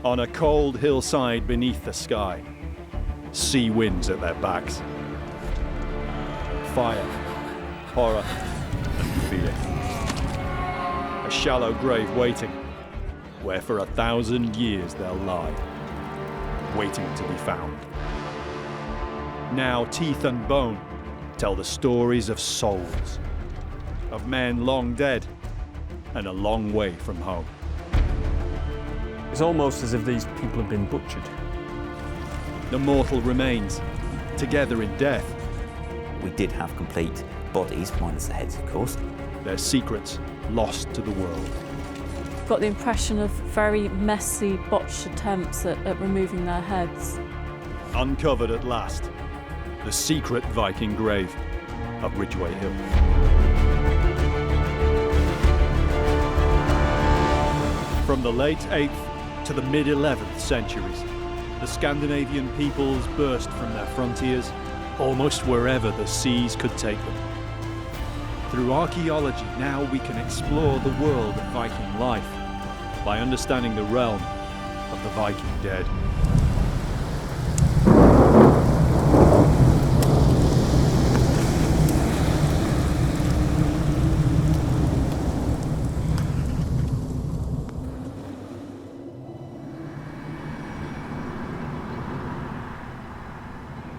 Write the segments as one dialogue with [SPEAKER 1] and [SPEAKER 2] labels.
[SPEAKER 1] On a cold hillside beneath the sky, sea winds at their backs. Fire, horror, and fear. A shallow grave waiting, where for 1,000 years they'll lie, waiting to be found. Now teeth and bone tell the stories of souls, of men long dead and a long way from home.
[SPEAKER 2] It's almost as if these people have been butchered.
[SPEAKER 1] The mortal remains, together in death.
[SPEAKER 3] We did have complete bodies, minus the heads, of course.
[SPEAKER 1] Their secrets lost to the world.
[SPEAKER 4] Got the impression of very messy, botched attempts at removing their heads.
[SPEAKER 1] Uncovered at last, the secret Viking grave of Ridgeway Hill. From the late 8th to the mid-11th centuries, the Scandinavian peoples burst from their frontiers almost wherever the seas could take them. Through archaeology, now we can explore the world of Viking life by understanding the realm of the Viking dead.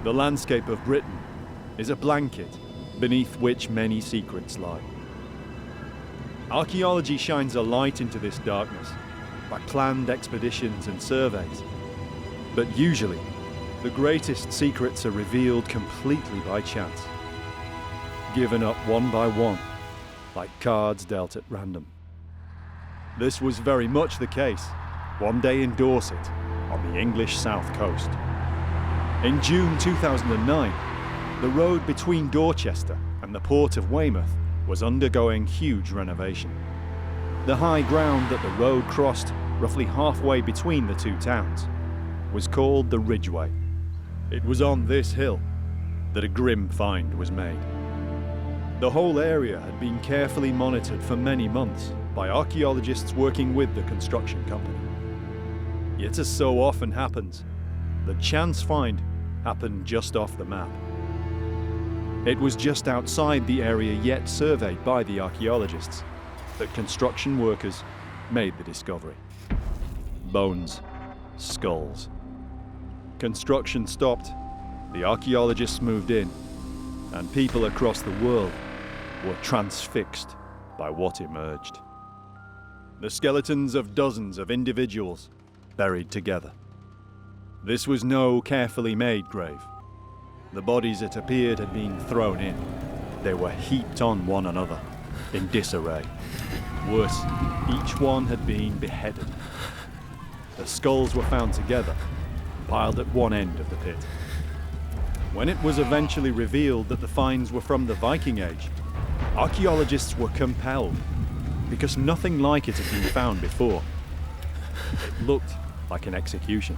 [SPEAKER 1] The landscape of Britain is a blanket beneath which many secrets lie. Archaeology shines a light into this darkness by planned expeditions and surveys. But usually, the greatest secrets are revealed completely by chance, given up one by one, like cards dealt at random. This was very much the case one day in Dorset, on the English south coast. In June 2009, the road between Dorchester and the port of Weymouth was undergoing huge renovation. The high ground that the road crossed, roughly halfway between the two towns, was called the Ridgeway. It was on this hill that a grim find was made. The whole area had been carefully monitored for many months by archaeologists working with the construction company. Yet, as so often happens, the chance find happened just off the map. It was just outside the area yet surveyed by the archaeologists that construction workers made the discovery. Bones, skulls. Construction stopped, the archaeologists moved in, and people across the world were transfixed by what emerged. The skeletons of dozens of individuals buried together. This was no carefully made grave. The bodies, it appeared, had been thrown in. They were heaped on one another, in disarray. Worse, each one had been beheaded. The skulls were found together, piled at one end of the pit. When it was eventually revealed that the finds were from the Viking Age, archaeologists were compelled, because nothing like it had been found before. It looked like an execution.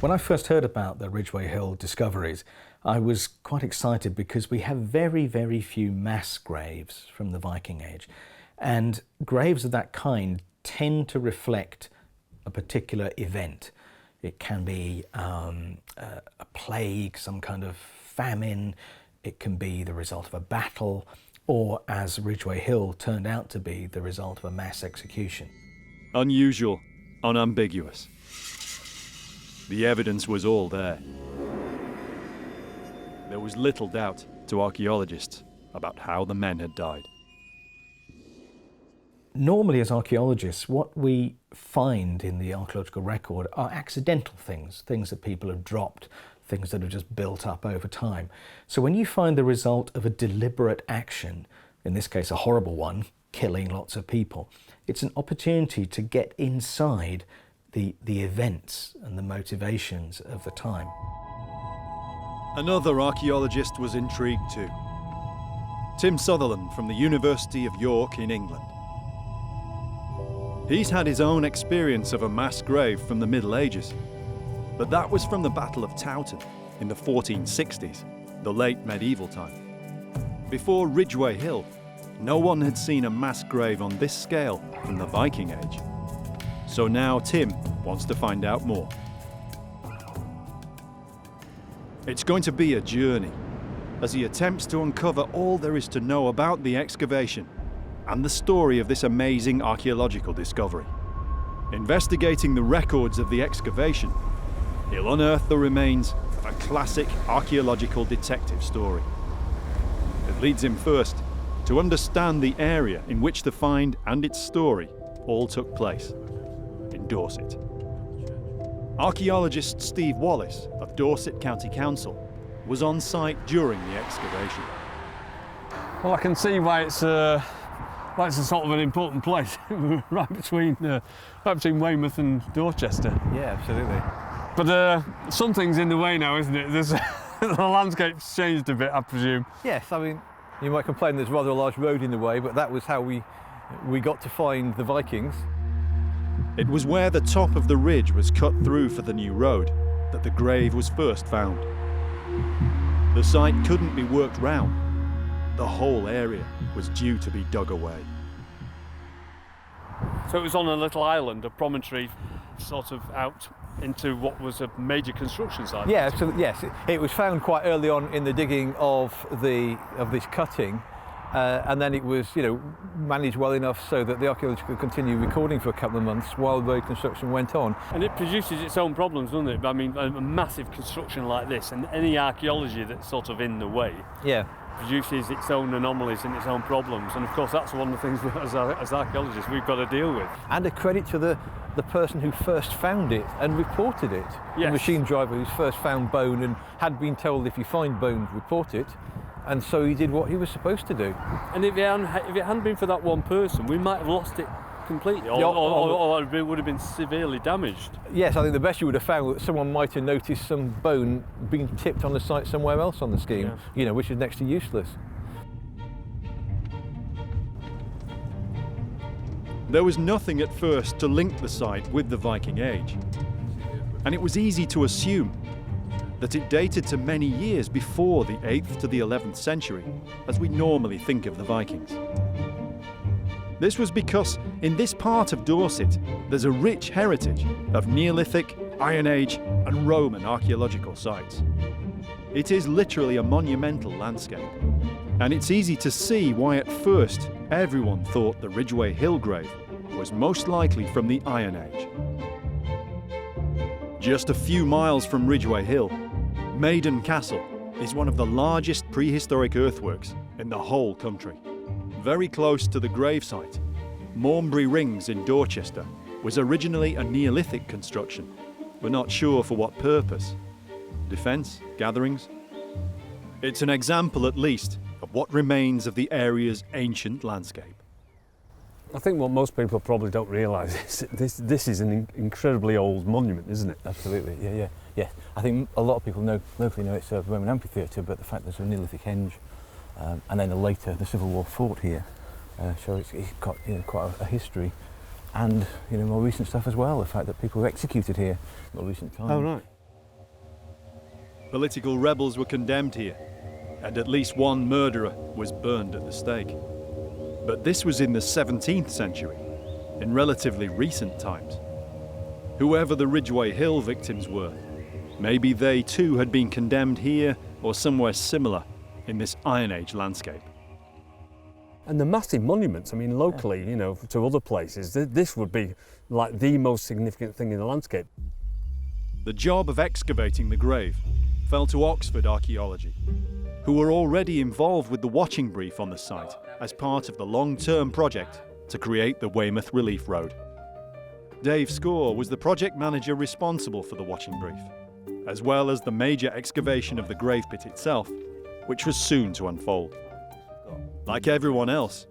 [SPEAKER 5] When I first heard about the Ridgeway Hill discoveries, I was quite excited because we have very, very few mass graves from the Viking Age. And graves of that kind tend to reflect a particular event. It can be a plague, some kind of famine. It can be the result of a battle, or, as Ridgeway Hill turned out to be, the result of a mass execution.
[SPEAKER 1] Unusual, unambiguous. The evidence was all there. There was little doubt to archaeologists about how the men had died.
[SPEAKER 5] Normally, as archaeologists, what we find in the archaeological record are accidental things, things that people have dropped, things that have just built up over time. So when you find the result of a deliberate action, in this case a horrible one, killing lots of people, it's an opportunity to get inside the events and the motivations of the time.
[SPEAKER 1] Another archaeologist was intrigued too. Tim Sutherland from the University of York in England. He's had his own experience of a mass grave from the Middle Ages, but that was from the Battle of Towton in the 1460s, the late medieval time. Before Ridgeway Hill, no one had seen a mass grave on this scale from the Viking Age. So now Tim wants to find out more. It's going to be a journey as he attempts to uncover all there is to know about the excavation and the story of this amazing archaeological discovery. Investigating the records of the excavation, he'll unearth the remains of a classic archaeological detective story. It leads him first to understand the area in which the find and its story all took place, in Dorset. Archaeologist Steve Wallace of Dorset County Council was on site during the excavation.
[SPEAKER 2] Well, I can see why it's a sort of an important place, right between Weymouth and Dorchester.
[SPEAKER 6] Yeah, absolutely.
[SPEAKER 2] But something's in the way now, isn't it? The landscape's changed a bit, I presume.
[SPEAKER 6] Yes, I mean, you might complain there's rather a large road in the way, but that was how we got to find the Vikings.
[SPEAKER 1] It was where the top of the ridge was cut through for the new road that the grave was first found. The site couldn't be worked round. The whole area was due to be dug away.
[SPEAKER 2] So it was on a little island, a promontory, sort of out into what was a major construction site.
[SPEAKER 6] Yeah, absolutely. Yes, it was found quite early on in the digging of this cutting, and then it was, managed well enough so that the archaeologists could continue recording for a couple of months while road construction went on.
[SPEAKER 2] And it produces its own problems, doesn't it? I mean, a massive construction like this, and any archaeology that's sort of in the way,
[SPEAKER 6] yeah,
[SPEAKER 2] produces its own anomalies and its own problems. And of course, that's one of the things as archaeologists we've got to deal with.
[SPEAKER 6] And a credit to the person who first found it and reported it.
[SPEAKER 2] Yes.
[SPEAKER 6] The machine driver who's first found bone and had been told if you find bone, report it. And so he did what he was supposed to do.
[SPEAKER 2] And if it hadn't been for that one person, we might have lost it completely, or it would have been severely damaged.
[SPEAKER 6] Yes, I think the best you would have found that someone might have noticed some bone being tipped on the site somewhere else on the scheme, which is next to useless.
[SPEAKER 1] There was nothing at first to link the site with the Viking Age, and it was easy to assume that it dated to many years before the 8th to the 11th century, as we normally think of the Vikings. This was because in this part of Dorset, there's a rich heritage of Neolithic, Iron Age and Roman archaeological sites. It is literally a monumental landscape, and it's easy to see why at first everyone thought the Ridgeway Hill grave was most likely from the Iron Age. Just a few miles from Ridgeway Hill, Maiden Castle is one of the largest prehistoric earthworks in the whole country. Very close to the gravesite, Mornbury Rings in Dorchester was originally a Neolithic construction. We're not sure for what purpose. Defence? Gatherings? It's an example at least of what remains of the area's ancient landscape.
[SPEAKER 2] I think what most people probably don't realise is this is an incredibly old monument, isn't it?
[SPEAKER 6] Absolutely, yeah. I think a lot of people locally know it's a Roman amphitheatre, but the fact there's a Neolithic henge, and then later the Civil War fort here, so it's got quite a history, and more recent stuff as well. The fact that people were executed here in more recent times.
[SPEAKER 2] Oh right.
[SPEAKER 1] Political rebels were condemned here, and at least one murderer was burned at the stake. But this was in the 17th century, in relatively recent times. Whoever the Ridgeway Hill victims were, maybe they too had been condemned here or somewhere similar in this Iron Age landscape.
[SPEAKER 2] And the massive monuments, I mean, locally, to other places, this would be like the most significant thing in the landscape.
[SPEAKER 1] The job of excavating the grave fell to Oxford Archaeology, who were already involved with the watching brief on the site as part of the long-term project to create the Weymouth Relief Road. Dave Score was the project manager responsible for the watching brief, as well as the major excavation of the grave pit itself, which was soon to unfold. Like everyone else,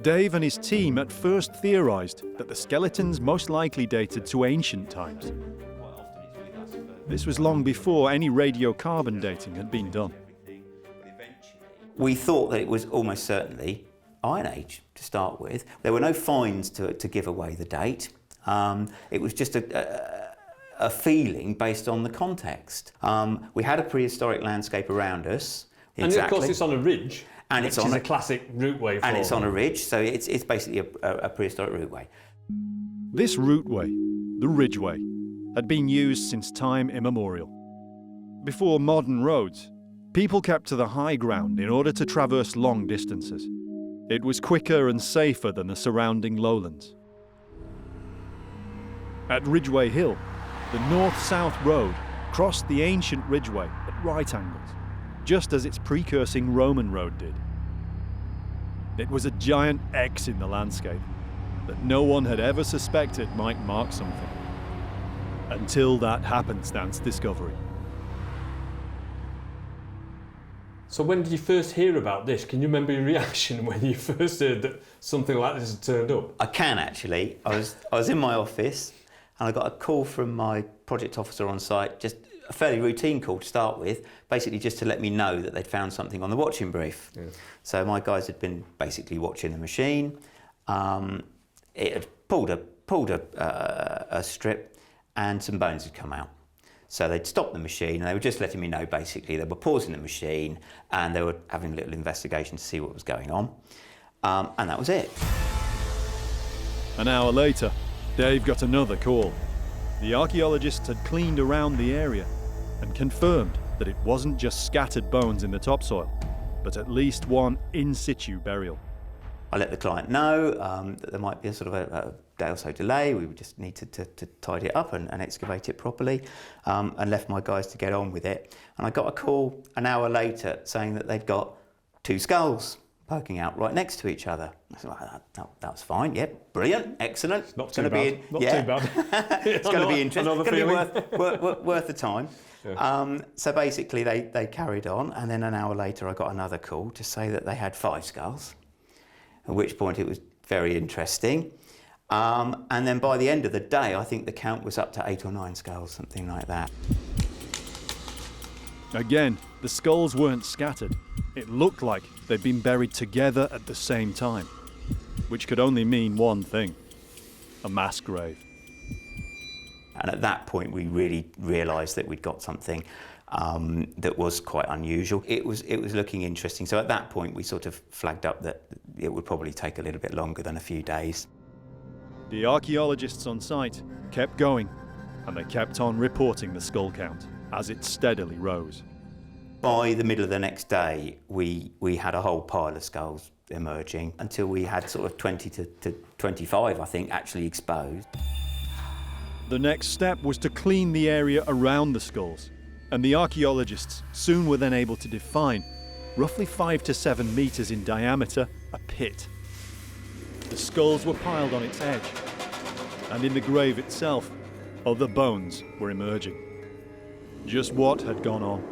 [SPEAKER 1] Dave and his team at first theorised that the skeletons most likely dated to ancient times. This was long before any radiocarbon dating had been done.
[SPEAKER 3] We thought that it was almost certainly Iron Age to start with. There were no finds to give away the date. It was just a feeling based on the context. We had a prehistoric landscape around us.
[SPEAKER 2] And of course it's on a ridge.
[SPEAKER 3] And
[SPEAKER 2] Which is a classic routeway.
[SPEAKER 3] And it's on a ridge, so it's basically a prehistoric routeway.
[SPEAKER 1] This routeway, the Ridgeway, had been used since time immemorial. Before modern roads, people kept to the high ground in order to traverse long distances. It was quicker and safer than the surrounding lowlands. At Ridgeway Hill, the north-south road crossed the ancient Ridgeway at right angles, just as its precursing Roman road did. It was a giant X in the landscape that no one had ever suspected might mark something, until that happenstance discovery.
[SPEAKER 2] So when did you first hear about this? Can you remember your reaction when you first heard that something like this had turned up?
[SPEAKER 3] I can actually. I was in my office and I got a call from my project officer on site, just a fairly routine call to start with, basically just to let me know that they'd found something on the watching brief. Yeah. So my guys had been basically watching the machine. It had pulled a strip and some bones had come out. So they'd stopped the machine and they were just letting me know basically they were pausing the machine and they were having a little investigation to see what was going on. And that was it.
[SPEAKER 1] An hour later, Dave got another call. The archaeologists had cleaned around the area and confirmed that it wasn't just scattered bones in the topsoil, but at least one in situ burial.
[SPEAKER 3] I let the client know that there might be a sort of a day or so delay. We would just need to tidy it up and excavate it properly, and left my guys to get on with it. And I got a call an hour later saying that they'd got 2 skulls poking out right next to each other. I said, well, that was fine. Yeah, brilliant, excellent.
[SPEAKER 2] It's not too bad. Not too bad.
[SPEAKER 3] It's going to be interesting. It's going to be worth the time.
[SPEAKER 2] Yeah.
[SPEAKER 3] So basically, they carried on, and then an hour later, I got another call to say that they had 5 skulls. At which point it was very interesting. And then by the end of the day, I think the count was up to 8 or 9 skulls, something like that.
[SPEAKER 1] Again, the skulls weren't scattered. It looked like they'd been buried together at the same time, which could only mean one thing: a mass grave.
[SPEAKER 3] And at that point, we really realised that we'd got something that was quite unusual. It was looking interesting. So at that point, we sort of flagged up that it would probably take a little bit longer than a few days.
[SPEAKER 1] The archaeologists on site kept going, and they kept on reporting the skull count as it steadily rose.
[SPEAKER 3] By the middle of the next day, we had a whole pile of skulls emerging until we had sort of 20 to 25, I think, actually exposed.
[SPEAKER 1] The next step was to clean the area around the skulls, and the archaeologists soon were then able to define, roughly 5 to 7 meters in diameter, a pit. The skulls were piled on its edge, and in the grave itself, other bones were emerging. Just what had gone on?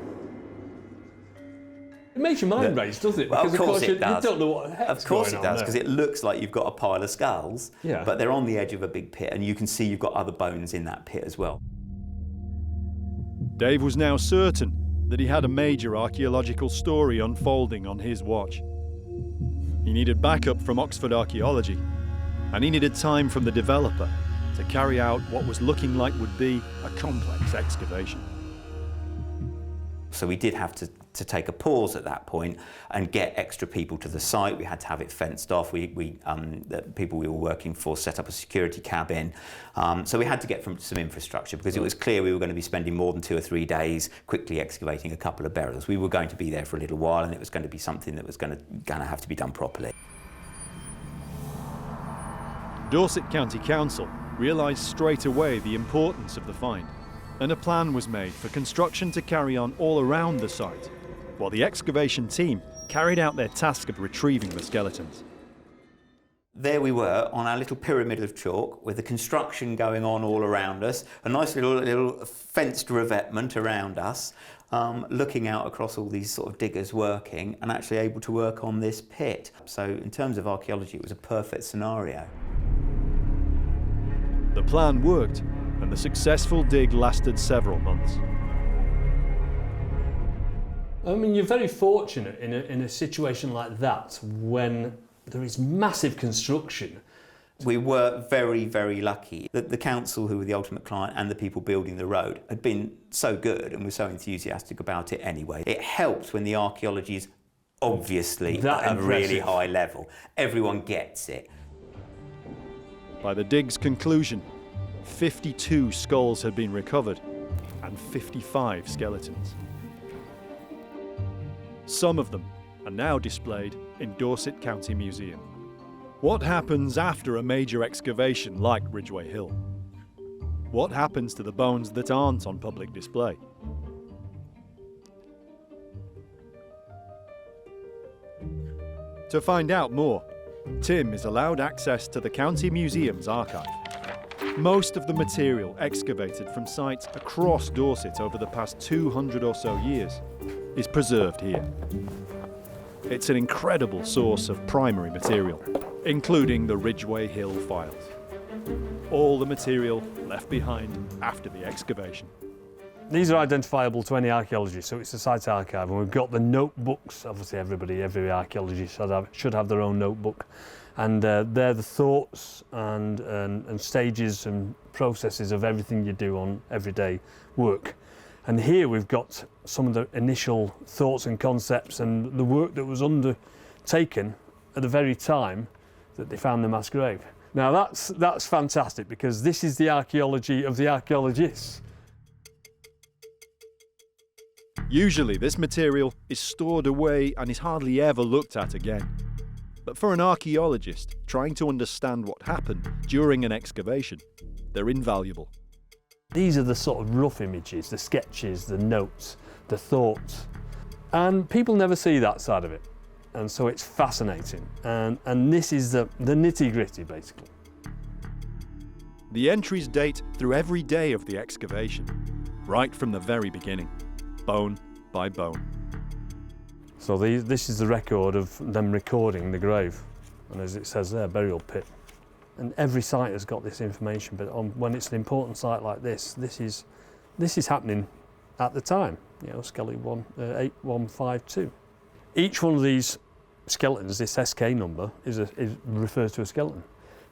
[SPEAKER 2] It makes your mind race, doesn't it?
[SPEAKER 3] Well,
[SPEAKER 2] because
[SPEAKER 3] of course it does.
[SPEAKER 2] You don't know what the heck's
[SPEAKER 3] Of course
[SPEAKER 2] going
[SPEAKER 3] it
[SPEAKER 2] on
[SPEAKER 3] does,
[SPEAKER 2] there.
[SPEAKER 3] because it looks like you've got a pile of skulls,
[SPEAKER 2] Yeah.
[SPEAKER 3] but they're on the edge of a big pit, and you can see you've got other bones in that pit as well.
[SPEAKER 1] Dave was now certain that he had a major archaeological story unfolding on his watch. He needed backup from Oxford Archaeology, and he needed time from the developer to carry out what was looking like would be a complex excavation.
[SPEAKER 3] So we did have to take a pause at that point and get extra people to the site. We had to have it fenced off. The people we were working for set up a security cabin. So we had to get some infrastructure because it was clear we were going to be spending more than 2 or 3 days quickly excavating a couple of burials. We were going to be there for a little while, and it was going to be something that was going to have to be done properly.
[SPEAKER 1] Dorset County Council realised straight away the importance of the find, and a plan was made for construction to carry on all around the site, while the excavation team carried out their task of retrieving the skeletons.
[SPEAKER 3] There we were on our little pyramid of chalk with the construction going on all around us, a nice little fenced revetment around us, looking out across all these sort of diggers working and actually able to work on this pit. So in terms of archaeology, it was a perfect scenario.
[SPEAKER 1] The plan worked, and the successful dig lasted several months.
[SPEAKER 2] I mean, you're very fortunate in a situation like that when there is massive construction.
[SPEAKER 3] We were very, very lucky that the council, who were the ultimate client, and the people building the road had been so good and were so enthusiastic about it anyway. It helps when the archaeology is obviously
[SPEAKER 2] That
[SPEAKER 3] at a really
[SPEAKER 2] impressive.
[SPEAKER 3] high level. Everyone gets it.
[SPEAKER 1] By the dig's conclusion, 52 skulls had been recovered and 55 skeletons. Some of them are now displayed in Dorset County Museum. What happens after a major excavation like Ridgeway Hill? What happens to the bones that aren't on public display? To find out more, Tim is allowed access to the County Museum's archive. Most of the material excavated from sites across Dorset over the past 200 or so years is preserved here. It's an incredible source of primary material, including the Ridgeway Hill files. All the material left behind after the excavation.
[SPEAKER 2] These are identifiable to any archaeologist, so it's a site archive, and we've got the notebooks. Obviously, every archaeologist should have their own notebook, and they're the thoughts and stages and processes of everything you do on everyday work. And here we've got some of the initial thoughts and concepts and the work that was undertaken at the very time that they found the mass grave. Now that's fantastic, because this is the archaeology of the archaeologists.
[SPEAKER 1] Usually this material is stored away and is hardly ever looked at again. But for an archaeologist trying to understand what happened during an excavation, they're invaluable.
[SPEAKER 2] These are the sort of rough images, the sketches, the notes, the thoughts. And people never see that side of it. And so it's fascinating. And this is the nitty-gritty, basically.
[SPEAKER 1] The entries date through every day of the excavation, right from the very beginning, bone by bone.
[SPEAKER 2] So this is the record of them recording the grave. And as it says there, burial pit. And every site has got this information, but when it's an important site like this is happening at the time. You know, Skelly 8152. Each one of these skeletons, this SK number, refers to a skeleton.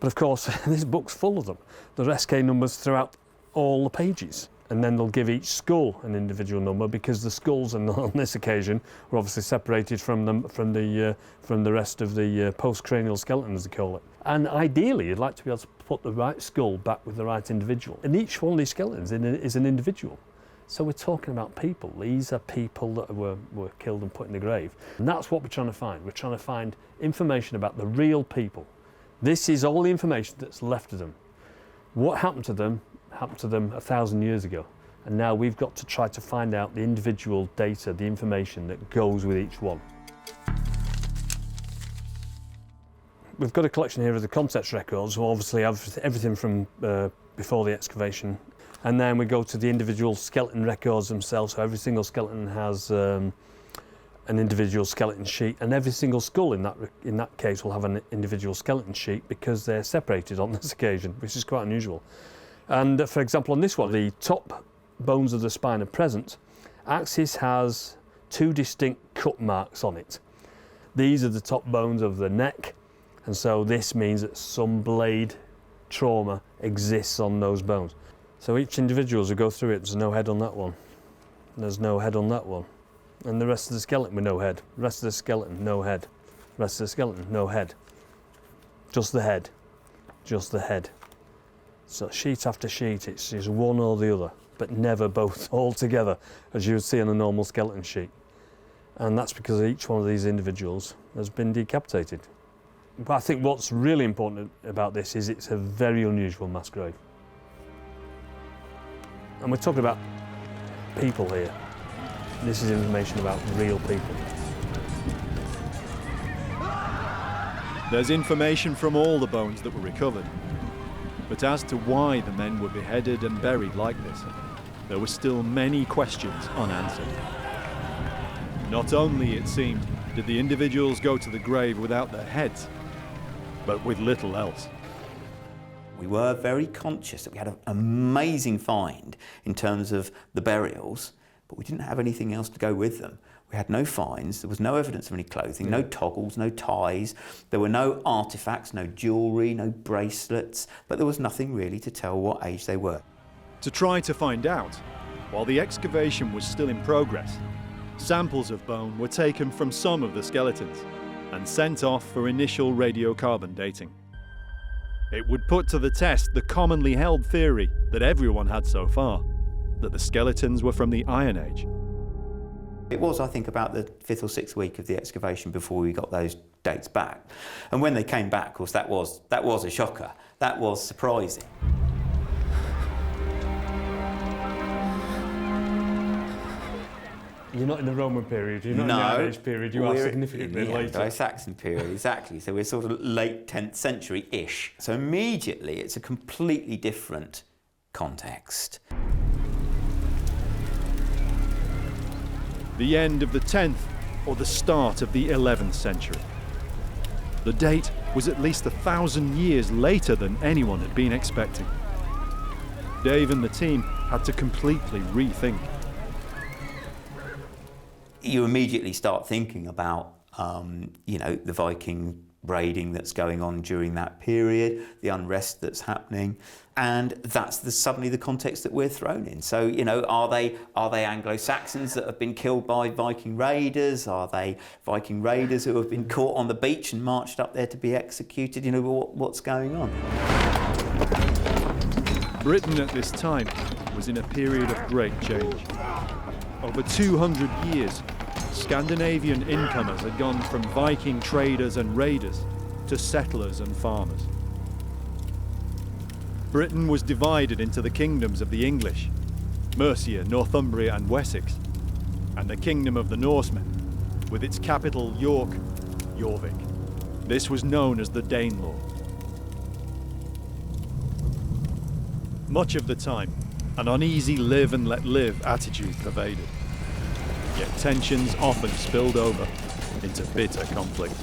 [SPEAKER 2] But of course, this book's full of them. There are SK numbers throughout all the pages, and then they'll give each skull an individual number, because the skulls on this occasion were obviously separated from the rest of the post-cranial skeleton, as they call it. And ideally, you'd like to be able to put the right skull back with the right individual. And each one of these skeletons is an individual. So we're talking about people. These are people that were killed and put in the grave. And that's what we're trying to find. We're trying to find information about the real people. This is all the information that's left of them. What happened to them 1,000 years ago. And now we've got to try to find out the individual data, the information that goes with each one. We've got a collection here of the context records, so obviously everything from before the excavation. And then we go to the individual skeleton records themselves, so every single skeleton has an individual skeleton sheet, and every single skull in that case will have an individual skeleton sheet, because they're separated on this occasion, which is quite unusual. And for example, on this one, the top bones of the spine are present. Axis has 2 distinct cut marks on it. These are the top bones of the neck, and so this means that some blade trauma exists on those bones. So each individual, as we go through it, there's no head on that one, there's no head on that one, and the rest of the skeleton with no head, the rest of the skeleton, no head, the rest of the skeleton, no head, just the head, just the head. So sheet after sheet, it's just one or the other, but never both all together, as you would see on a normal skeleton sheet. And that's because each one of these individuals has been decapitated. But I think what's really important about this is it's a very unusual mass grave. And we're talking about people here. This is information about real people.
[SPEAKER 1] There's information from all the bones that were recovered. But as to why the men were beheaded and buried like this, there were still many questions unanswered. Not only, it seemed, did the individuals go to the grave without their heads, but with little else.
[SPEAKER 3] We were very conscious that we had an amazing find in terms of the burials, but we didn't have anything else to go with them. We had no finds, there was no evidence of any clothing, no toggles, no ties, there were no artefacts, no jewellery, no bracelets, but there was nothing really to tell what age they were.
[SPEAKER 1] To try to find out, while the excavation was still in progress, Samples of bone were taken from some of the skeletons and sent off for initial radiocarbon dating. It would put to the test the commonly held theory that everyone had so far, that the skeletons were from the Iron Age.
[SPEAKER 3] It was, I think, about the 5th or 6th week of the excavation before we got those dates back. And when they came back, of course, that was a shocker. That was surprising.
[SPEAKER 2] You're not in the Roman period, you're not in the Iron Age period, you are significantly
[SPEAKER 3] in the
[SPEAKER 2] later.
[SPEAKER 3] Anglo-Saxon period, exactly. So we're sort of late 10th century-ish. So immediately it's a completely different context.
[SPEAKER 1] The end of the 10th or the start of the 11th century. The date was at least 1,000 years later than anyone had been expecting. Dave and the team had to completely rethink.
[SPEAKER 3] You immediately start thinking about, the Viking raiding that's going on during that period, the unrest that's happening, and that's suddenly the context that we're thrown in. So, are they Anglo-Saxons that have been killed by Viking raiders? Are they Viking raiders who have been caught on the beach and marched up there to be executed? What's going on?
[SPEAKER 1] Britain at this time was in a period of great change. Over 200 years, Scandinavian incomers had gone from Viking traders and raiders to settlers and farmers. Britain was divided into the kingdoms of the English, Mercia, Northumbria and Wessex, and the kingdom of the Norsemen, with its capital York, Jorvik. This was known as the Danelaw. Much of the time, an uneasy live and let live attitude pervaded. Yet tensions often spilled over into bitter conflict.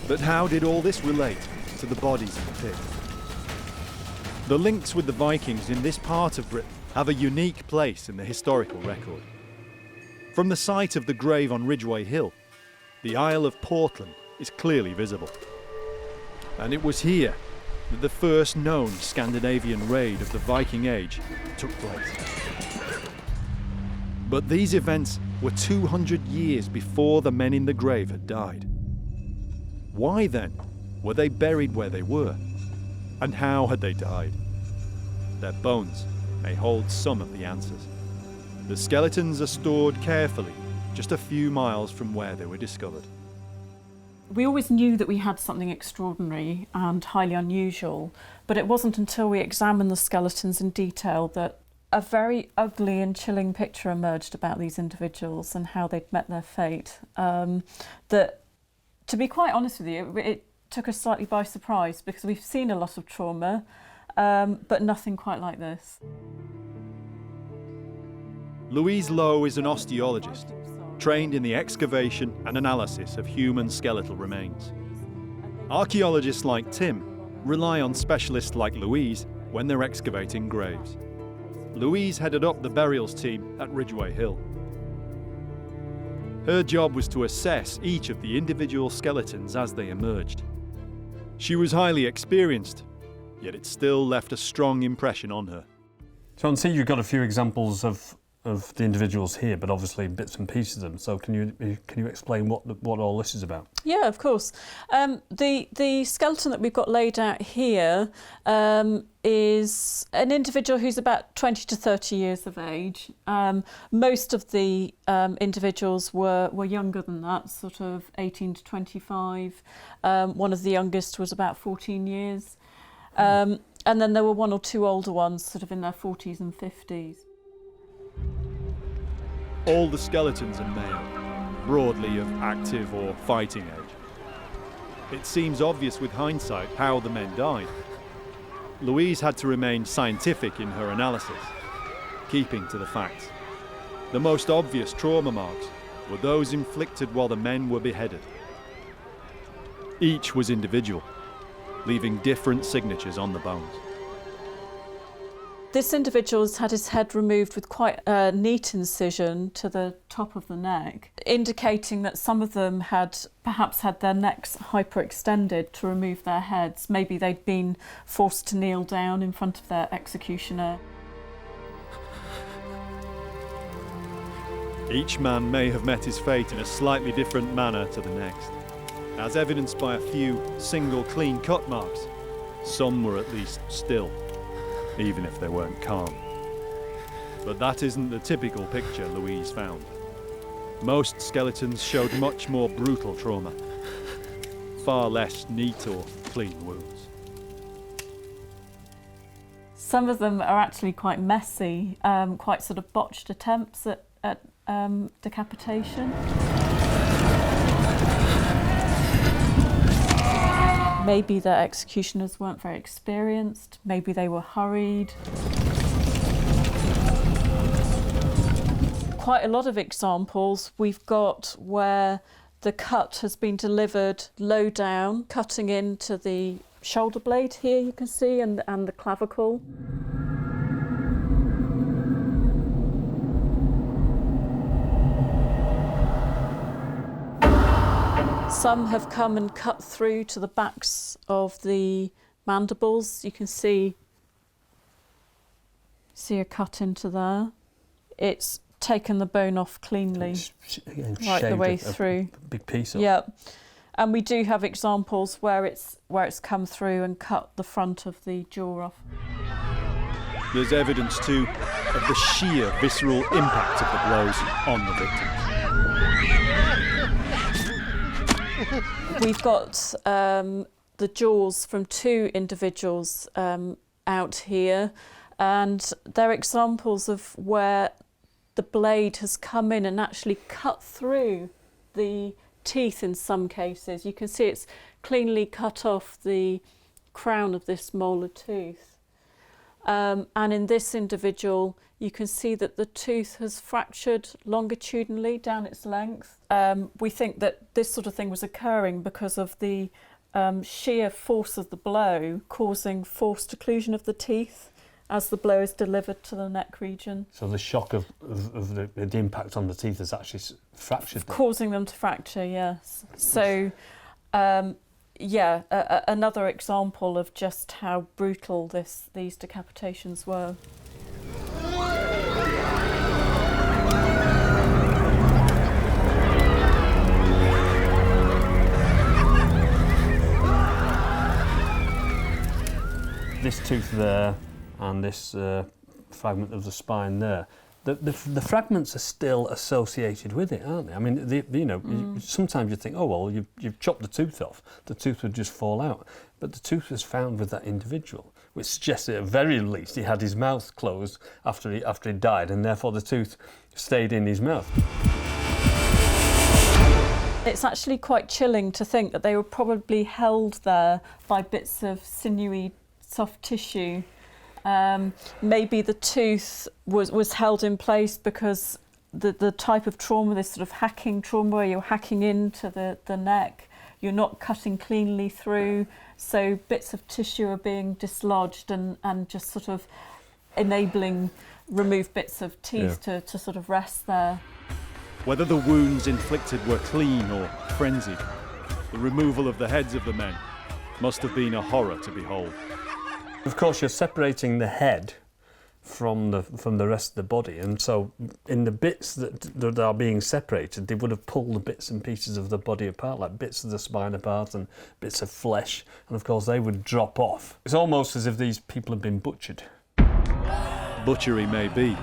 [SPEAKER 1] But how did all this relate to the bodies in the pit? The links with the Vikings in this part of Britain have a unique place in the historical record. From the site of the grave on Ridgeway Hill, the Isle of Portland is clearly visible. And it was here that the first known Scandinavian raid of the Viking Age took place. But these events were 200 years before the men in the grave had died. Why then were they buried where they were? And how had they died? Their bones may hold some of the answers. The skeletons are stored carefully just a few miles from where they were discovered.
[SPEAKER 4] We always knew that we had something extraordinary and highly unusual, but it wasn't until we examined the skeletons in detail that a very ugly and chilling picture emerged about these individuals and how they'd met their fate. That, to be quite honest with you, it took us slightly by surprise because we've seen a lot of trauma, but nothing quite like this.
[SPEAKER 1] Louise Lowe is an osteologist, trained in the excavation and analysis of human skeletal remains. Archaeologists like Tim rely on specialists like Louise when they're excavating graves. Louise headed up the burials team at Ridgeway Hill. Her job was to assess each of the individual skeletons as they emerged. She was highly experienced, yet it still left a strong impression on her.
[SPEAKER 2] So I can see you've got a few examples of the individuals here, but obviously bits and pieces of them. So can you explain what all this is about?
[SPEAKER 4] Yeah, of course. The skeleton that we've got laid out here is an individual who's about 20 to 30 years of age. Most of the individuals were younger than that, sort of 18 to 25. One of the youngest was about 14 years. And then there were one or two older ones, sort of in their 40s and 50s.
[SPEAKER 1] All the skeletons are male, broadly of active or fighting age. It seems obvious with hindsight how the men died. Louise had to remain scientific in her analysis, keeping to the facts. The most obvious trauma marks were those inflicted while the men were beheaded. Each was individual, leaving different signatures on the bones.
[SPEAKER 4] This individual's had his head removed with quite a neat incision to the top of the neck, indicating that some of them had perhaps had their necks hyperextended to remove their heads. Maybe they'd been forced to kneel down in front of their executioner.
[SPEAKER 1] Each man may have met his fate in a slightly different manner to the next, as evidenced by a few single clean cut marks. Some were at least still, even if they weren't calm. But that isn't the typical picture Louise found. Most skeletons showed much more brutal trauma, far less neat or clean wounds.
[SPEAKER 4] Some of them are actually quite messy, quite sort of botched attempts at decapitation. Maybe the executioners weren't very experienced, maybe they were hurried. Quite a lot of examples we've got where the cut has been delivered low down, cutting into the shoulder blade here, you can see, and the clavicle. Some have come and cut through to the backs of the mandibles. You can see a cut into there. It's taken the bone off cleanly, right the way through.
[SPEAKER 2] A big piece of.
[SPEAKER 4] Yeah, and we do have examples where it's come through and cut the front of the jaw off.
[SPEAKER 1] There's evidence too of the sheer visceral impact of the blows on the victims.
[SPEAKER 4] We've got the jaws from 2 individuals out here, and they're examples of where the blade has come in and actually cut through the teeth in some cases. You can see it's cleanly cut off the crown of this molar tooth. And in this individual, you can see that the tooth has fractured longitudinally down its length. We think that this sort of thing was occurring because of the sheer force of the blow causing forced occlusion of the teeth as the blow is delivered to the neck region.
[SPEAKER 2] So the shock of the impact on the teeth has actually fractured them.
[SPEAKER 4] Causing them to fracture, yes. So, another example of just how brutal these decapitations were.
[SPEAKER 2] This tooth there and this fragment of the spine there, the fragments are still associated with it, aren't they? I mean, sometimes you think, oh well, you've chopped the tooth off, the tooth would just fall out. But the tooth was found with that individual, which suggests that at very least he had his mouth closed after he died, and therefore the tooth stayed in his mouth.
[SPEAKER 4] It's actually quite chilling to think that they were probably held there by bits of sinewy soft tissue. Maybe the tooth was held in place because the type of trauma, this sort of hacking trauma where you're hacking into the neck, you're not cutting cleanly through, so bits of tissue are being dislodged and just sort of enabling removed bits of teeth to sort of rest there.
[SPEAKER 1] Whether the wounds inflicted were clean or frenzied, the removal of the heads of the men must have been a horror to behold.
[SPEAKER 2] Of course, you're separating the head from the rest of the body, and so in the bits that are being separated, they would have pulled the bits and pieces of the body apart, like bits of the spine apart and bits of flesh, and of course they would drop off. It's almost as if these people had been butchered.
[SPEAKER 1] Butchery may be,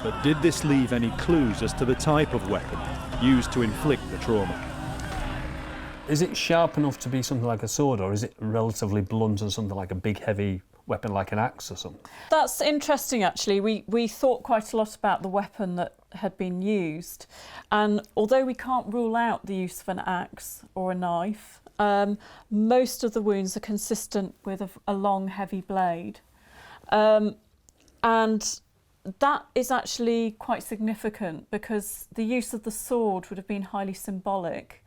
[SPEAKER 1] but did this leave any clues as to the type of weapon used to inflict the trauma?
[SPEAKER 2] Is it sharp enough to be something like a sword, or is it relatively blunt and something like a big heavy weapon like an axe or something?
[SPEAKER 4] That's interesting actually. We thought quite a lot about the weapon that had been used, and although we can't rule out the use of an axe or a knife, most of the wounds are consistent with a long heavy blade. And that is actually quite significant because the use of the sword would have been highly symbolic.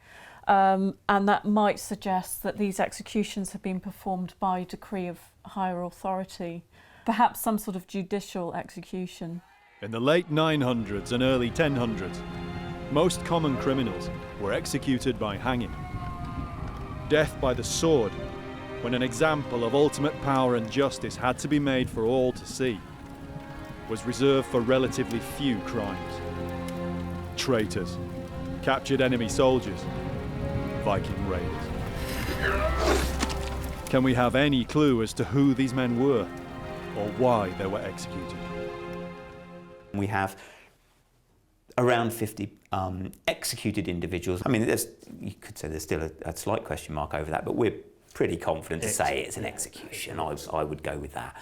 [SPEAKER 4] And that might suggest that these executions have been performed by decree of higher authority, perhaps some sort of judicial execution.
[SPEAKER 1] In the late 900s and early 1000s, most common criminals were executed by hanging. Death by the sword, when an example of ultimate power and justice had to be made for all to see, was reserved for relatively few crimes. traitors, captured enemy soldiers, Viking raiders. Can we have any clue as to who these men were or why they were executed?
[SPEAKER 3] We have around 50 executed individuals. I mean, you could say there's still a slight question mark over that, but we're pretty confident to say it's an execution. I would go with that.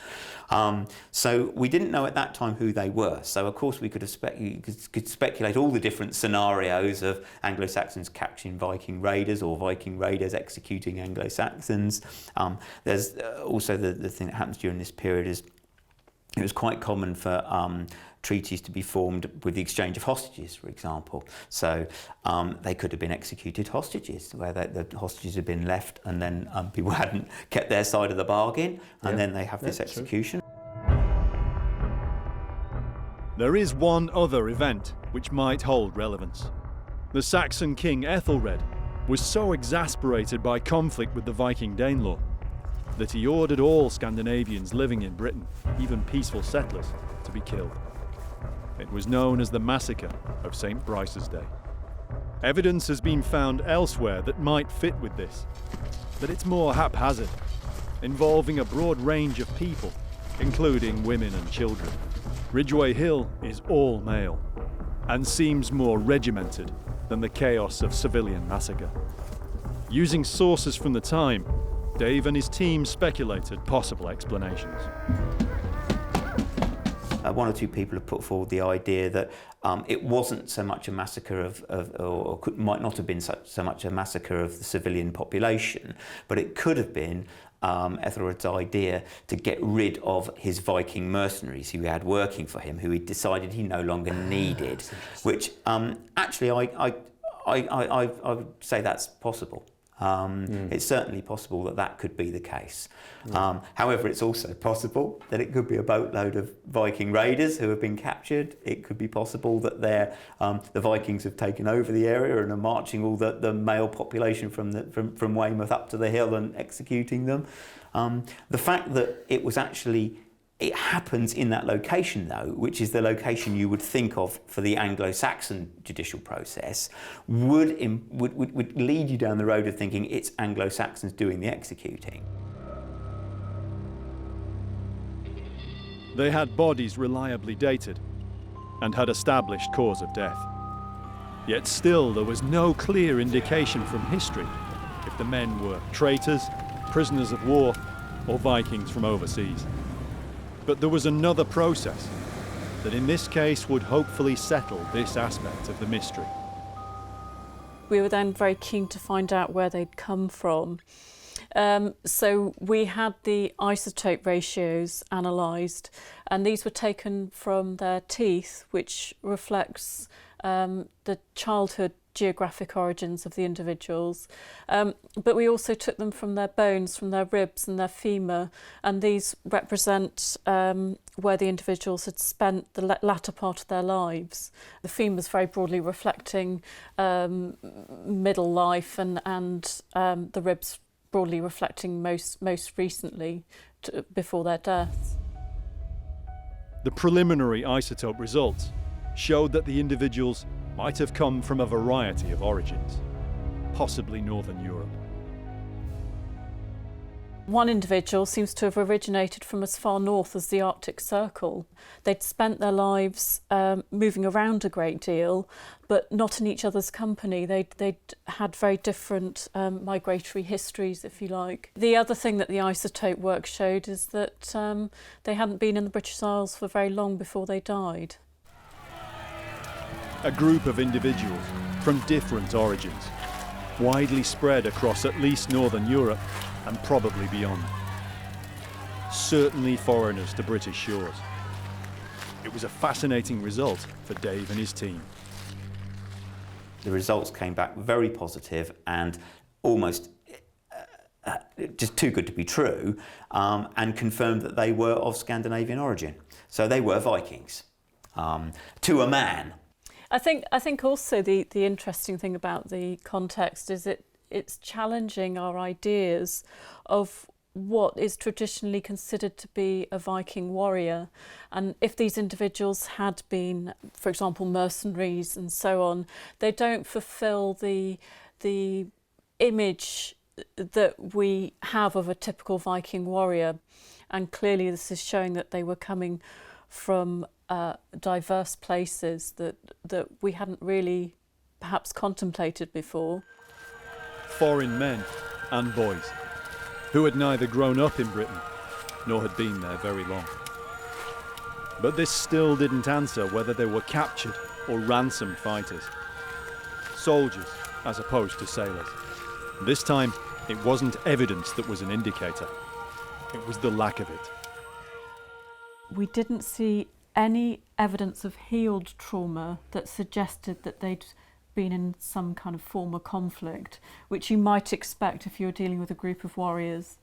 [SPEAKER 3] So we didn't know at that time who they were. So of course we could speculate all the different scenarios of Anglo-Saxons capturing Viking raiders or Viking raiders executing Anglo-Saxons. There's also the thing that happens during this period is it was quite common for treaties to be formed with the exchange of hostages, for example. So they could have been executed hostages, where the hostages had been left and then people hadn't kept their side of the bargain, and then they have this execution.
[SPEAKER 1] There is one other event which might hold relevance. The Saxon king Ethelred was so exasperated by conflict with the Viking Danelaw that he ordered all Scandinavians living in Britain, even peaceful settlers, to be killed. It was known as the Massacre of St. Brice's Day. Evidence has been found elsewhere that might fit with this, but it's more haphazard, involving a broad range of people, including women and children. Ridgeway Hill is all male, and seems more regimented than the chaos of civilian massacre. Using sources from the time, Dave and his team speculated possible explanations.
[SPEAKER 3] One or two people have put forward the idea that it wasn't so much a massacre might not have been so much a massacre of the civilian population, but it could have been Ethelred's idea to get rid of his Viking mercenaries who he had working for him, who he decided he no longer needed. Which actually, I would say that's possible. It's certainly possible that could be the case. However, it's also possible that it could be a boatload of Viking raiders who have been captured. It could be possible that the Vikings have taken over the area and are marching all the male population from Weymouth up to the hill and executing them. The fact that it happens in that location, though, which is the location you would think of for the Anglo-Saxon judicial process, would lead you down the road of thinking it's Anglo-Saxons doing the executing.
[SPEAKER 1] They had bodies reliably dated and had established cause of death. Yet still there was no clear indication from history if the men were traitors, prisoners of war, or Vikings from overseas. But there was another process that in this case would hopefully settle this aspect of the mystery.
[SPEAKER 4] We were then very keen to find out where they'd come from. So we had the isotope ratios analysed, and these were taken from their teeth, which reflects the childhood geographic origins of the individuals. But we also took them from their bones, from their ribs and their femur, and these represent where the individuals had spent the latter part of their lives. The femurs very broadly reflecting middle life, and the ribs broadly reflecting most recently before their deaths.
[SPEAKER 1] The preliminary isotope results showed that the individuals might have come from a variety of origins, possibly Northern Europe.
[SPEAKER 4] One individual seems to have originated from as far north as the Arctic Circle. They'd spent their lives moving around a great deal, but not in each other's company. They'd had very different migratory histories, if you like. The other thing that the isotope work showed is that they hadn't been in the British Isles for very long before they died.
[SPEAKER 1] A group of individuals from different origins, widely spread across at least Northern Europe and probably beyond. Certainly foreigners to British shores. It was a fascinating result for Dave and his team.
[SPEAKER 3] The results came back very positive and almost just too good to be true, and confirmed that they were of Scandinavian origin. So they were Vikings, to a man.
[SPEAKER 4] I think also the interesting thing about the context is it's challenging our ideas of what is traditionally considered to be a Viking warrior. And if these individuals had been, for example, mercenaries and so on, they don't fulfill the image that we have of a typical Viking warrior. And clearly this is showing that they were coming from diverse places that we hadn't really perhaps contemplated before.
[SPEAKER 1] Foreign men and boys who had neither grown up in Britain nor had been there very long. But this still didn't answer whether they were captured or ransomed fighters. Soldiers as opposed to sailors. This time it wasn't evidence that was an indicator. It was the lack of it.
[SPEAKER 4] We didn't see any evidence of healed trauma that suggested that they'd been in some kind of former conflict, which you might expect if you were dealing with a group of warriors.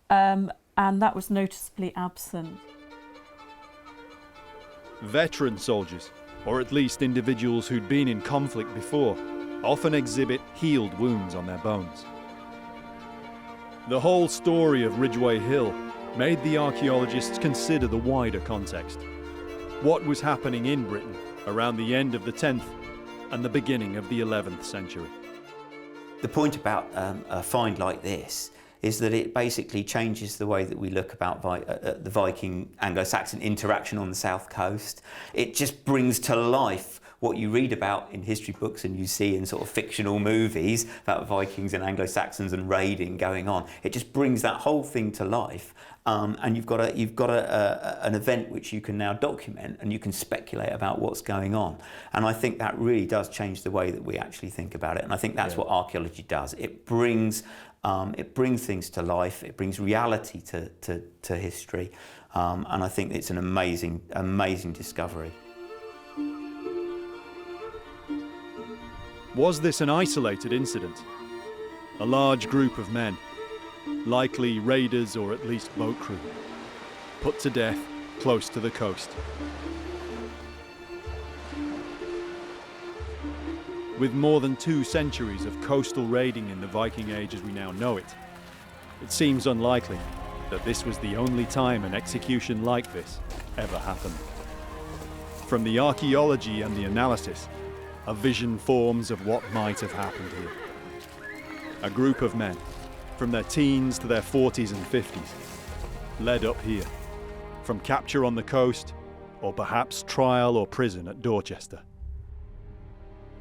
[SPEAKER 4] And that was noticeably absent.
[SPEAKER 1] Veteran soldiers, or at least individuals who'd been in conflict before, often exhibit healed wounds on their bones. The whole story of Ridgeway Hill made the archaeologists consider the wider context. What was happening in Britain around the end of the 10th and the beginning of the 11th century.
[SPEAKER 3] The point about a find like this is that it basically changes the way that we look about the Viking Anglo-Saxon interaction on the south coast. It just brings to life what you read about in history books and you see in sort of fictional movies about Vikings and Anglo-Saxons and raiding going on. It just brings that whole thing to life, and you've got an event which you can now document and you can speculate about what's going on. And I think that really does change the way that we actually think about it. And I think that's what archaeology does. It brings things to life. It brings reality to history, and I think it's an amazing discovery.
[SPEAKER 1] Was this an isolated incident? A large group of men, likely raiders or at least boat crew, put to death close to the coast. With more than 2 centuries of coastal raiding in the Viking Age as we now know it, it seems unlikely that this was the only time an execution like this ever happened. From the archaeology and the analysis, a vision forms of what might have happened here. A group of men, from their teens to their 40s and 50s, led up here, from capture on the coast, or perhaps trial or prison at Dorchester.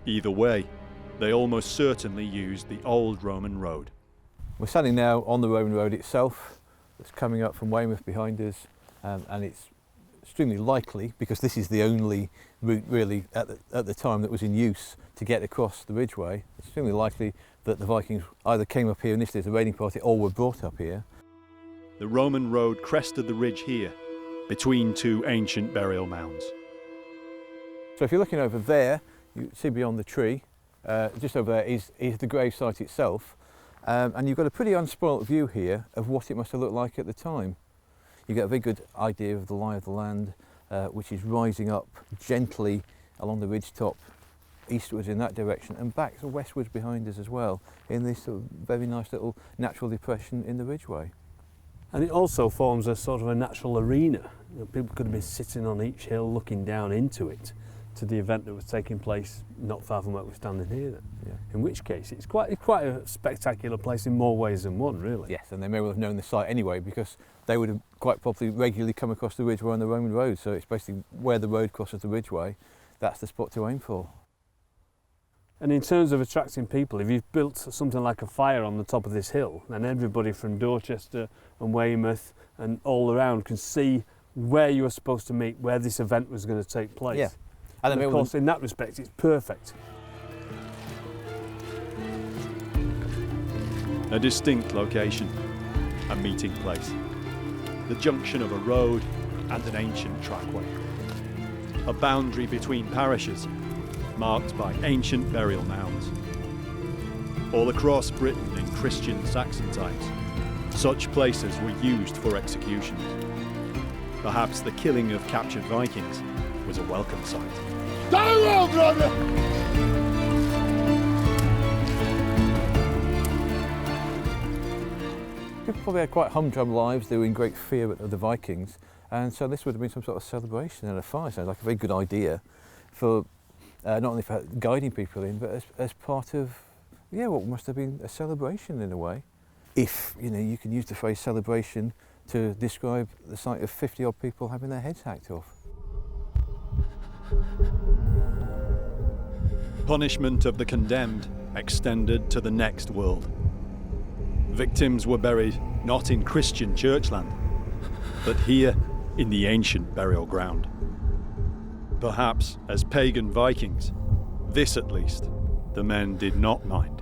[SPEAKER 1] Either way, they almost certainly used the old Roman road.
[SPEAKER 6] We're standing now on the Roman road itself. It's coming up from Weymouth behind us, and it's extremely likely, because this is the only route really at the time that was in use to get across the Ridgeway, it's extremely likely that the Vikings either came up here initially as a raiding party or were brought up here.
[SPEAKER 1] The Roman road crested the ridge here, between 2 ancient burial mounds.
[SPEAKER 6] So if you're looking over there, you see beyond the tree, just over there is the grave site itself, and you've got a pretty unspoilt view here of what it must have looked like at the time. You get a very good idea of the lie of the land, which is rising up gently along the ridge top, eastwards in that direction, and back to westwards behind us as well, in this sort of very nice little natural depression in the Ridgeway.
[SPEAKER 2] And it also forms a sort of a natural arena. You know, people could have been sitting on each hill looking down into it to the event that was taking place not far from where we're standing here then.
[SPEAKER 6] Yeah.
[SPEAKER 2] In which case it's quite a spectacular place in more ways than one, really.
[SPEAKER 6] Yes, and they may well have known the site anyway, because they would have quite probably regularly come across the Ridgeway on the Roman road, so it's basically where the road crosses the Ridgeway, that's the spot to aim for.
[SPEAKER 2] And in terms of attracting people, if you've built something like a fire on the top of this hill, then everybody from Dorchester and Weymouth and all around can see where you were supposed to meet, where this event was going to take place.
[SPEAKER 6] Yeah.
[SPEAKER 2] And of course, in that respect, it's perfect.
[SPEAKER 1] A distinct location, a meeting place, the junction of a road and an ancient trackway, a boundary between parishes, marked by ancient burial mounds. All across Britain in Christian Saxon times, such places were used for executions. Perhaps the killing of captured Vikings was a welcome sight.
[SPEAKER 6] people probably had quite humdrum lives. They were in great fear of the Vikings, and so this would have been some sort of celebration and a fire. Sounds like a very good idea for not only for guiding people in, but as part of what must have been a celebration in a way. If you can use the phrase celebration to describe the sight of 50-odd people having their heads hacked off.
[SPEAKER 1] Punishment of the condemned extended to the next world. Victims were buried not in Christian churchland, but here in the ancient burial ground. Perhaps as pagan Vikings, this at least the men did not mind.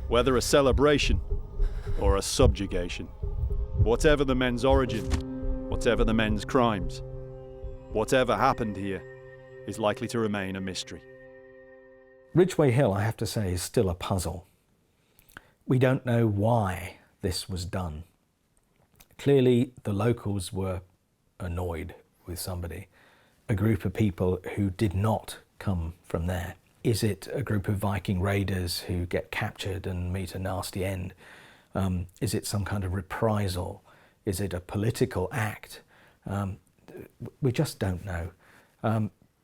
[SPEAKER 1] Whether a celebration or a subjugation, whatever the men's origin, whatever the men's crimes, whatever happened here is likely to remain a mystery.
[SPEAKER 5] Ridgeway Hill, I have to say, is still a puzzle. We don't know why this was done. Clearly, the locals were annoyed with somebody, a group of people who did not come from there. Is it a group of Viking raiders who get captured and meet a nasty end? Is it some kind of reprisal? Is it a political act? We just don't know.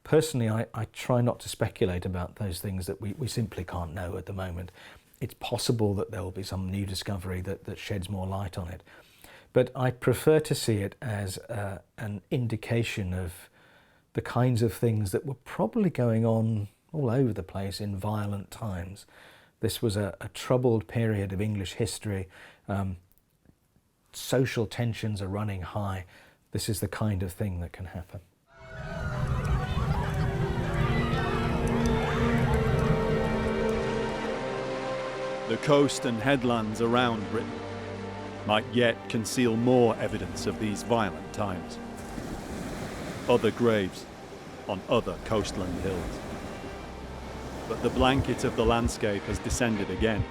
[SPEAKER 5] Personally, I try not to speculate about those things that we simply can't know at the moment. It's possible that there will be some new discovery that sheds more light on it. But I prefer to see it as an indication of the kinds of things that were probably going on all over the place in violent times. This was a troubled period of English history. Social tensions are running high. This is the kind of thing that can happen.
[SPEAKER 1] The coast and headlands around Britain might yet conceal more evidence of these violent times. Other graves on other coastland hills. But the blanket of the landscape has descended again,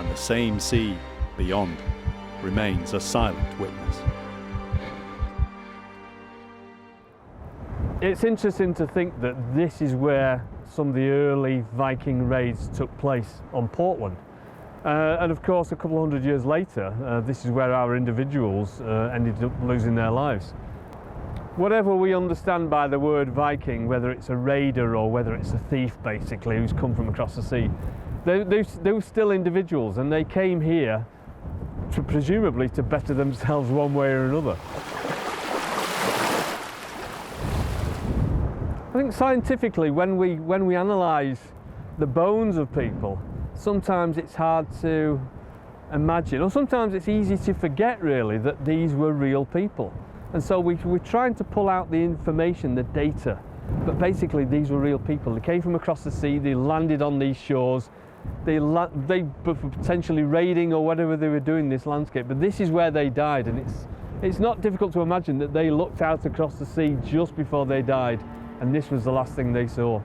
[SPEAKER 1] and the same sea beyond remains a silent witness.
[SPEAKER 2] It's interesting to think that this is where some of the early Viking raids took place on Portland. And of course, a couple of hundred years later, this is where our individuals ended up losing their lives. Whatever we understand by the word Viking, whether it's a raider or whether it's a thief basically who's come from across the sea, they were still individuals, and they came here presumably to better themselves one way or another. I think scientifically, when we analyse the bones of people, sometimes it's hard to imagine, or sometimes it's easy to forget really, that these were real people. And so we're trying to pull out the information, the data, but basically these were real people. They came from across the sea, they landed on these shores, they were potentially raiding or whatever they were doing this landscape, but this is where they died, and it's not difficult to imagine that they looked out across the sea just before they died, and this was the last thing they saw.